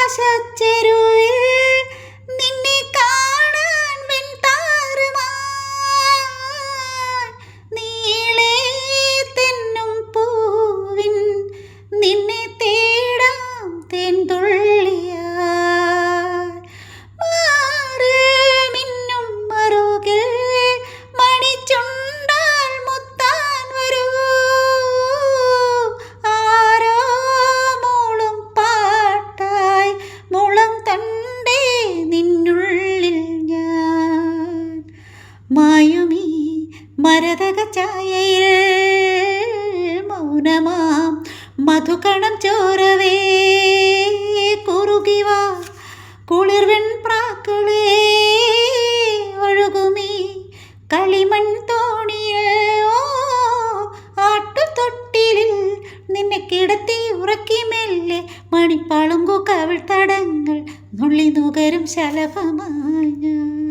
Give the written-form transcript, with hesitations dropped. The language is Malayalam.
നീലാകാശച്ചെരുവിൽ നിന്നെ കാണാൻ വെൺതാരമായി നീളെ തെന്നും പൂവിൻ നിന്നെ തേടാം തേൻതുള്ളിയായി മാറിൽ മിന്നും മറുകിൽ മണിച്ചുണ്ടാൽ മുത്താൻ വരൂ ആരോ മൂളും പാട്ടായി മുളം തണ്ടേ നിന്നുള്ളിൽ ഞാൻ മായുമീ മരതക ഛായയിൽ മൗനമാം മധുകണം ചോരവേ കുറുകിവാ കുളിർവെൺ പ്രാക്കളേ ഒഴുകുമീ കളിമൺ തോണിയിൽ ആട്ടുതൊട്ടിലിൽ നിന്നെ കിടത്തി ഉറക്കി മെല്ലെ മണിപ്പളുങ്കു കവിൾ തടങ്ങൾ നുള്ളി നുകരും ശലഭമായി ഞാൻ.